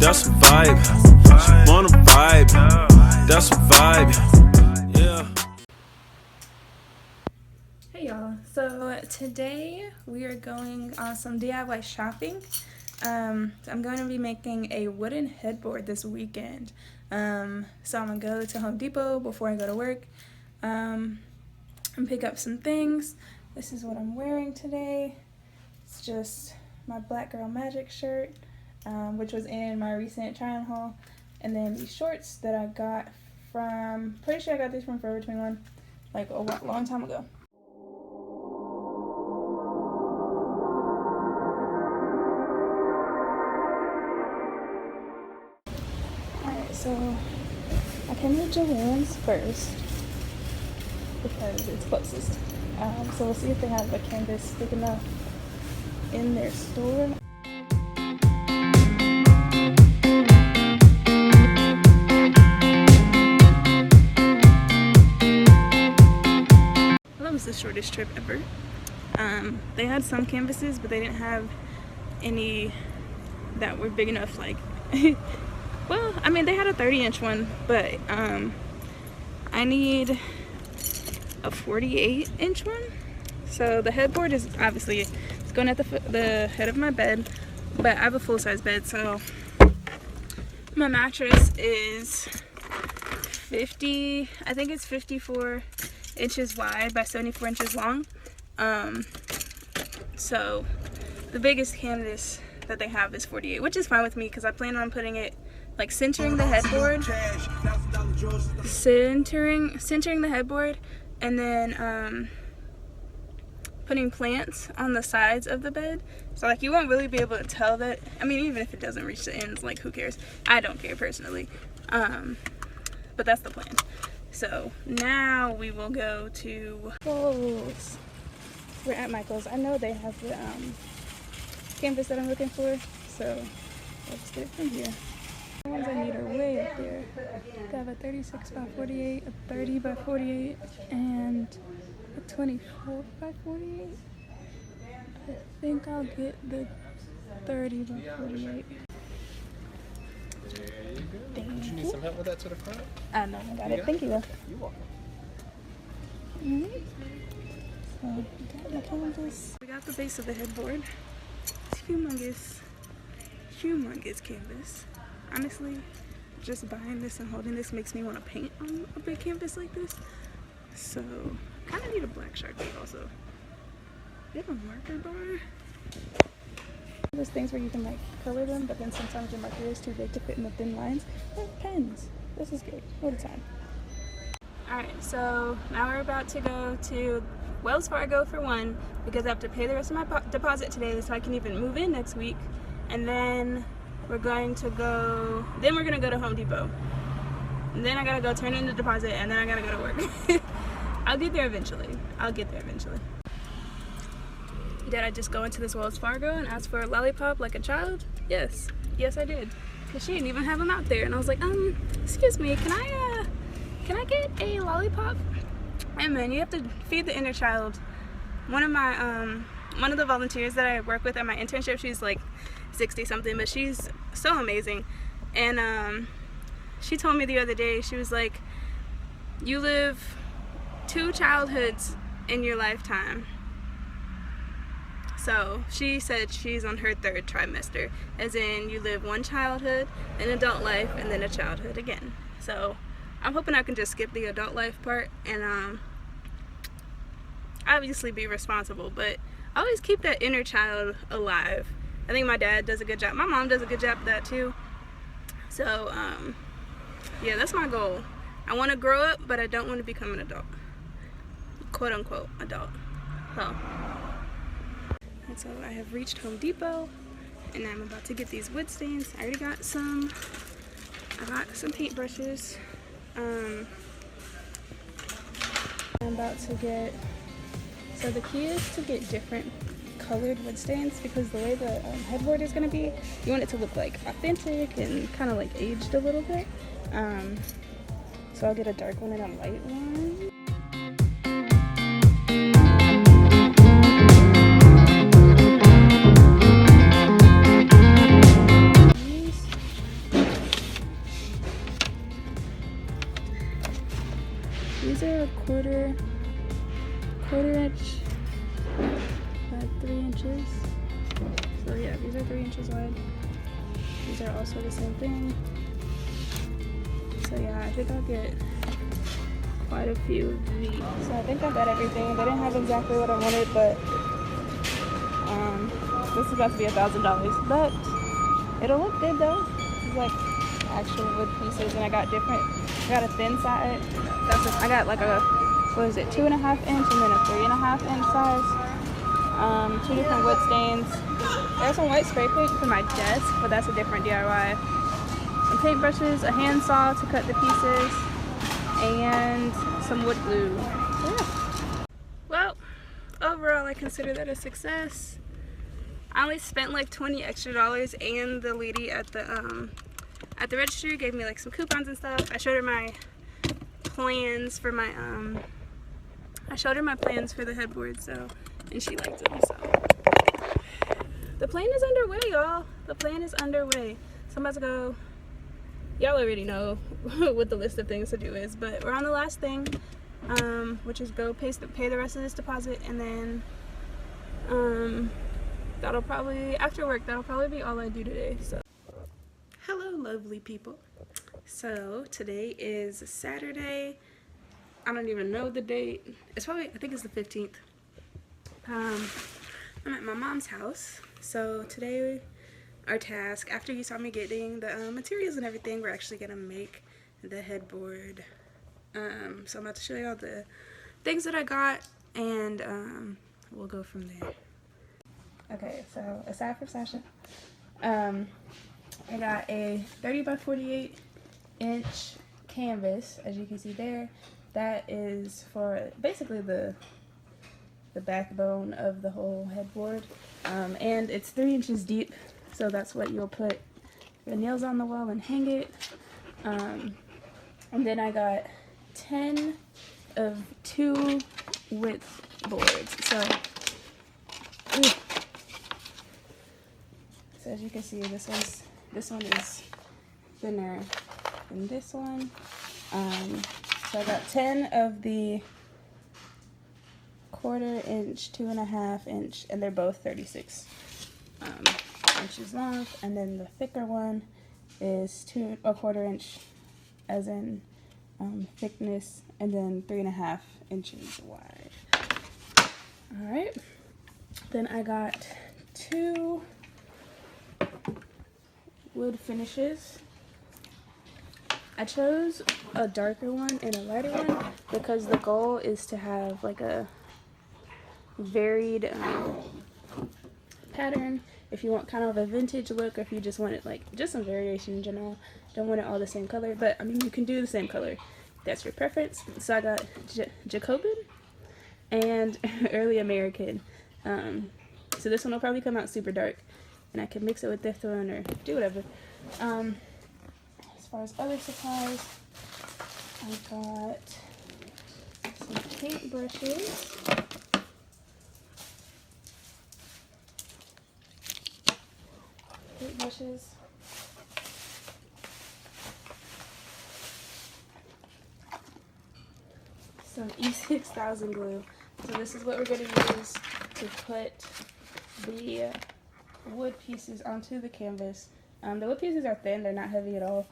That's a vibe. She wanna vibe. That's a vibe. Yeah. Hey y'all, so today we are going on some DIY shopping. I'm going to be making a wooden headboard this weekend. So I'm going to go to Home Depot before I go to work and pick up some things. This is what I'm wearing today. It's just my Black Girl Magic shirt, which was in my recent try-on haul. And then these shorts that I got from, pretty sure I got these from Forever 21, like a long time ago. So I came to Joann's first because it's closest. So we'll see if they have a canvas big enough in their store. That was the shortest trip ever. They had some canvases, but they didn't have any that were big enough, like well, I mean, they had a 30-inch one, but I need a 48-inch one. So the headboard is obviously it's going at the head of my bed, but I have a full-size bed, so my mattress is 54 inches wide by 74 inches long. So the biggest canvas that they have is 48, which is fine with me because I plan on putting it like centering the headboard, and then putting plants on the sides of the bed. So like you won't really be able to tell that. I mean, even if it doesn't reach the ends, like who cares? I don't care personally. But that's the plan. So now we will go to Michael's. We're at Michael's. I know they have the canvas that I'm looking for, so I'll just get it from here. The ones I need are way up there. They have a 36 by 48, a 30 by 48, and a 24 by 48. I think I'll get the 30 by 48. There you go. Did you need some help with that to the front? No, I got it. Thank you, though. You're welcome. So, we got my canvas. We got the base of the headboard. It's humongous canvas. Honestly, just buying this and holding this makes me want to paint on a big canvas like this. So, kind of need a black Sharpie also. They have a marker bar. Those things where you can like color them, but then sometimes your marker is too big to fit in the thin lines. They have pens. This is great. What a time. Alright, so now we're about to go to Wells Fargo for one, because I have to pay the rest of my deposit today so I can even move in next week. And then we're going to go to Home Depot. And then I gotta go turn in the deposit, and then I gotta go to work. I'll get there eventually. Did I just go into this Wells Fargo and ask for a lollipop like a child? Yes I did. Cause she didn't even have them out there, and I was like, excuse me, can I get a lollipop? And man, you have to feed the inner child. One of the volunteers that I work with at my internship, she's like 60 something, but she's so amazing. And she told me the other day, she was like, you live 2 childhoods in your lifetime. So she said she's on her 3rd trimester, as in you live 1 childhood, an adult life, and then a childhood again. So I'm hoping I can just skip the adult life part and obviously be responsible, but always keep that inner child alive. I think my dad does a good job. My mom does a good job of that too. So yeah, that's my goal. I want to grow up, but I don't want to become an adult. Quote unquote adult. And so I have reached Home Depot, and I'm about to get these wood stains. I already got some. I got some paintbrushes. I'm about to get, so the key is to get different colored wood stains, because the way the headboard is going to be, you want it to look like authentic and kind of like aged a little bit. So I'll get a dark one and a light one. these are a quarter inch by 3 inches. So yeah, these are 3 inches wide. These are also the same thing. So yeah, I think I'll get quite a few of these. So I think I got everything. They didn't have exactly what I wanted, but this is about to be $1,000. But it'll look good though. It's like actual wood pieces, and I got a thin side. I got like a, what is it, 2.5 inch and then a 3.5 inch size. 2 different wood stains. There's some white spray paint for my desk, but that's a different DIY. Some paintbrushes, a handsaw to cut the pieces, and some wood glue. So yeah. Well, overall I consider that a success. I only spent like $20 extra, and the lady at the registry gave me like some coupons and stuff. I showed her my plans for my plans for the headboard, so, and she liked them. So the plan is underway, y'all. The plan is underway. So I'm about to go. Y'all already know what the list of things to do is, but we're on the last thing, which is go pay the rest of this deposit, and then that'll probably, after work, that'll probably be all I do today. So hello lovely people. So today is Saturday. I don't even know the date. It's probably, I think it's the 15th. I'm at my mom's house. So today our task, after you saw me getting the materials and everything, we're actually gonna make the headboard. So I'm about to show you all the things that I got, and we'll go from there. Okay, so aside from Sasha, I got a 30 by 48 inch canvas, as you can see there. That is for basically the backbone of the whole headboard, and it's 3 inches deep, so that's what you'll put the nails on the wall and hang it. And then I got 10 of 2 width boards. So as you can see, this one is thinner than this one. So I got 10 of the 1/4 inch, 2.5 inch, and they're both 36 inches long. And then the thicker one is 1/4 inch, as in thickness, and then 3.5 inches wide. All right. Then I got 2 wood finishes. I chose a darker one and a lighter one because the goal is to have like a varied pattern. If you want kind of a vintage look, or if you just want it like just some variation in general, don't want it all the same color, but I mean you can do the same color. That's your preference. So I got Jacobin and Early American. So this one will probably come out super dark, and I can mix it with this one or do whatever. As far as other supplies, I got some paintbrushes. Some E6000 glue. So this is what we're going to use to put the wood pieces onto the canvas. The wood pieces are thin, they're not heavy at all,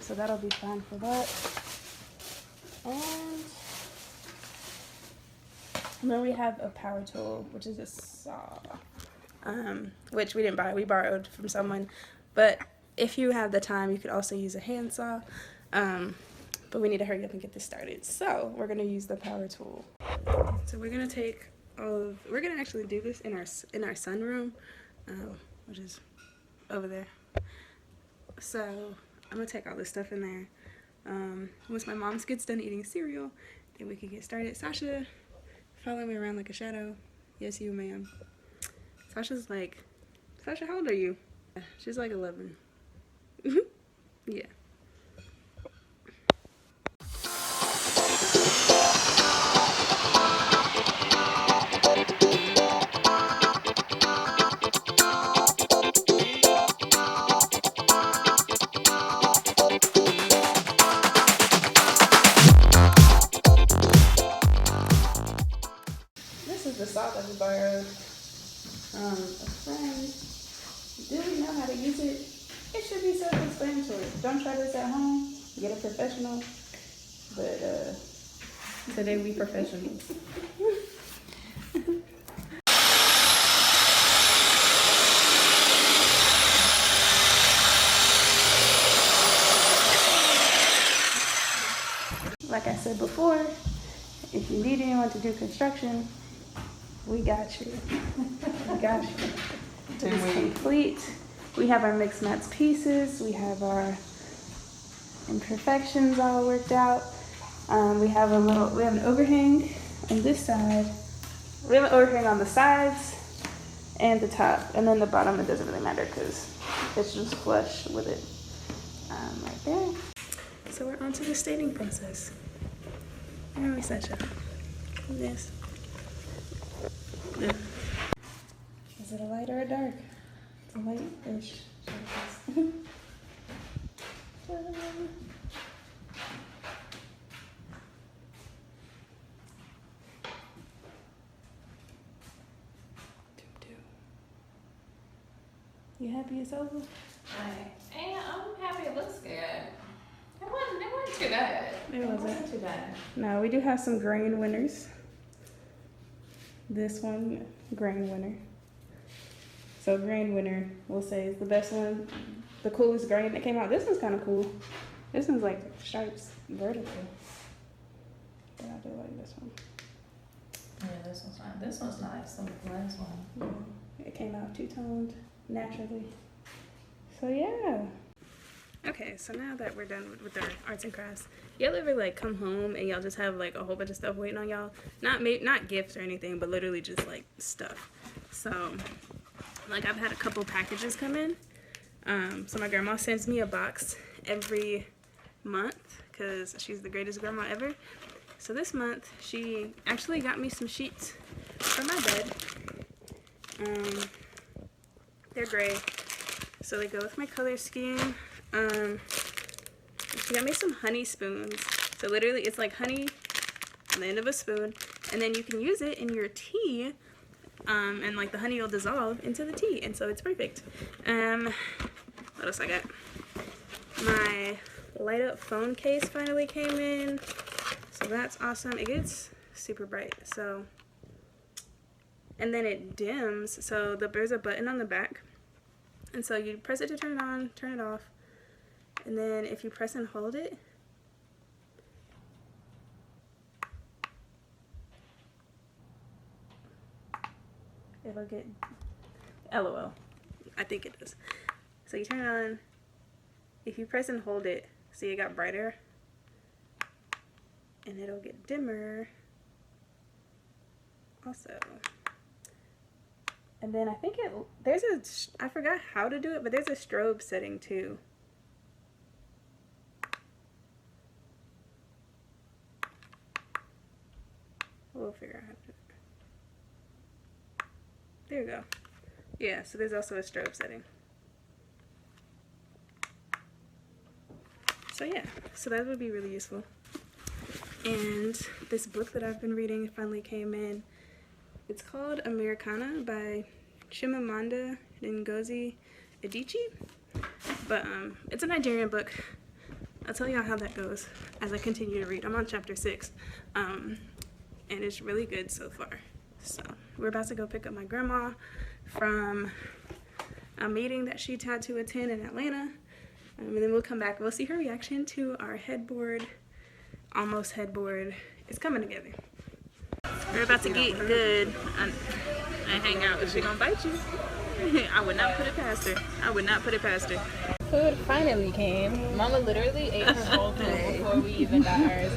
so that'll be fine for that. And then we have a power tool, which is a saw, which we didn't buy, we borrowed from someone. But if you have the time, you could also use a handsaw, but we need to hurry up and get this started. So we're going to use the power tool. So we're going to take we're going to actually do this in our sunroom, which is over there. So I'm going to take all this stuff in there. Once my mom gets done eating cereal, then we can get started. Sasha, follow me around like a shadow. Yes, you ma'am. Sasha's like, Sasha, how old are you? She's like 11. Yeah. use it, it should be self-explanatory. Don't try this at home. Get a professional. But today we professionals. Like I said before, if you need anyone to do construction, we got you. We got you. It's complete. We have our mixed match pieces. We have our imperfections all worked out. We have an overhang on this side. We have an overhang on the sides and the top, and then the bottom. It doesn't really matter because it's just flush with it right there. So we're on to the staining process. Where are we, Sasha? Yes. Is it a light or a dark? It's a light-ish. You happy it's over? I'm happy it looks good. It wasn't too bad. It wasn't too bad. No, we do have some grain winners. This one, grain winner. So grain winner, we'll say, is the best one, the coolest grain that came out. This one's kind of cool. This one's like stripes vertical. But I do like this one. Yeah, this one's fine. This one's nice. The last one. Yeah, it came out two-toned naturally. So yeah. Okay, so now that we're done with our arts and crafts, y'all ever like come home and y'all just have like a whole bunch of stuff waiting on y'all? Not gifts or anything, but literally just like stuff. So like I've had a couple packages come in. So my grandma sends me a box every month because she's the greatest grandma ever. So this month she actually got me some sheets for my bed. They're gray, so they go with my color scheme. She got me some honey spoons. So literally it's like honey on the end of a spoon, and then you can use it in your tea, and like the honey will dissolve into the tea, and so it's perfect. What else I got? My light up phone case finally came in, so that's awesome. It gets super bright, so, and then it dims, so there's a button on the back, and so you press it to turn it on, turn it off. And then if you press and hold it, it'll get LOL. I think it does. So you turn it on. If you press and hold it, see it got brighter. And it'll get dimmer also. And then I think I forgot how to do it, but there's a strobe setting too. We'll figure out how to do it. There you go. Yeah, so there's also a strobe setting. So yeah, so that would be really useful. And this book that I've been reading finally came in. It's called Americana by Chimamanda Ngozi Adichie. But it's a Nigerian book. I'll tell y'all how that goes as I continue to read. I'm on chapter 6. And it's really good so far. So we're about to go pick up my grandma from a meeting that she had to attend in Atlanta. And then we'll come back and we'll see her reaction to our headboard. Almost headboard. It's coming together. We're about to get good and hang out. Is she gonna bite you? I would not put it past her. I would not put it past her. Food finally came. Mama literally ate her whole food before we even got ours.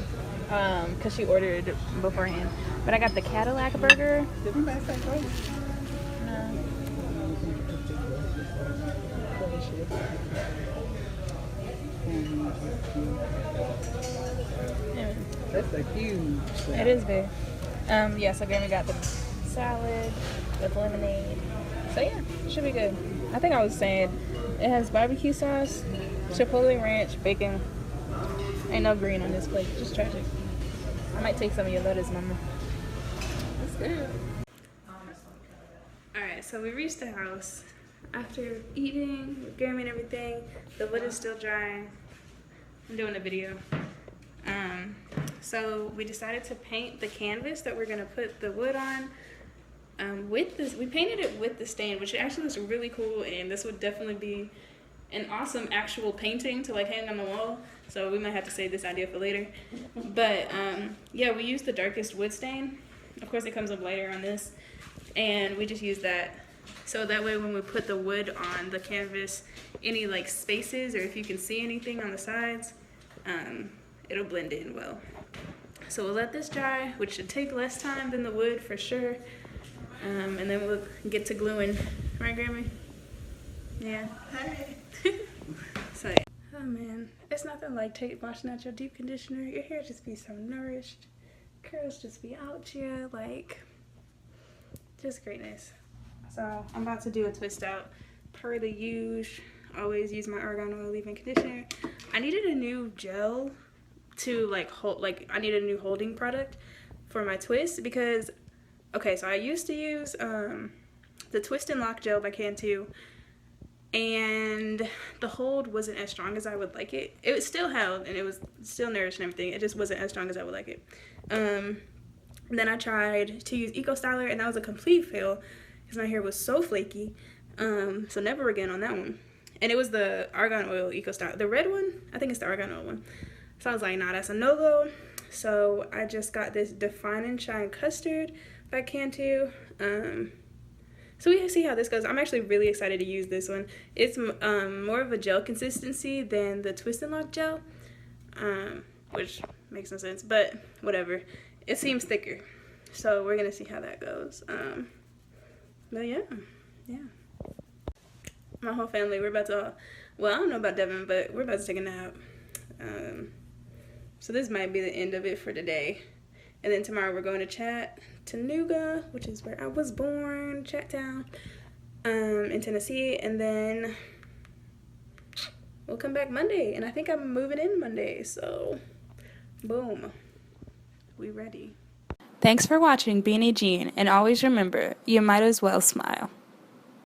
Because she ordered beforehand. But I got the Cadillac burger. Did we buy that burger? No. That's a huge salad. It is big. Yeah, so Grammy got the salad with lemonade. So yeah, it should be good. I think I was saying it has barbecue sauce, chipotle ranch, bacon. Ain't no green on this plate. Just tragic. I might take some of your lettuce, Mama. That's good. Alright, so we reached the house. after eating with Grammy and everything. The wood is still drying. I'm doing a video. So we decided to paint the canvas that we're gonna put the wood on. With this, we painted it with the stain, which actually looks really cool, and this would definitely be an awesome actual painting to like hang on the wall. So we might have to save this idea for later. But yeah, we used the darkest wood stain. Of course, it comes up later on this, and we just use that. So that way, when we put the wood on the canvas, any like spaces or if you can see anything on the sides, it'll blend in well. So we'll let this dry, which should take less time than the wood for sure. And then we'll get to gluing. Right, Grammy? Yeah. Hi. So, yeah. Oh man, it's nothing like washing out your deep conditioner. Your hair just be so nourished. Curls just be out here, like, just greatness. So I'm about to do a twist out. Per the usual, always use my argan oil leave-in conditioner. I needed a new gel to like hold, like I needed a new holding product for my twist because, okay, so I used to use the Twist and Lock gel by Cantu, and the hold wasn't as strong as I would like it. It was still held and it was still nourished and everything. It just wasn't as strong as I would like it. Then I tried to use Eco Styler, and that was a complete fail because my hair was so flaky. So never again on that one. And it was the Argan Oil Eco Styler, the red one. I think it's the Argan Oil one. So I was like, nah, that's a no-go. So I just got this Define and Shine Custard by Cantu. So we see how this goes. I'm actually really excited to use this one. It's more of a gel consistency than the Twist and Lock gel, which makes no sense, but whatever. It seems thicker. So we're gonna see how that goes. But yeah. My whole family, we're about to, well, I don't know about Devin, but we're about to take a nap. So this might be the end of it for today. And then tomorrow we're going to Chattanooga, which is where I was born, Chattown, in Tennessee. And then we'll come back Monday. And I think I'm moving in Monday, so boom, we ready. Thanks for watching Beanie Jean, and always remember, you might as well smile.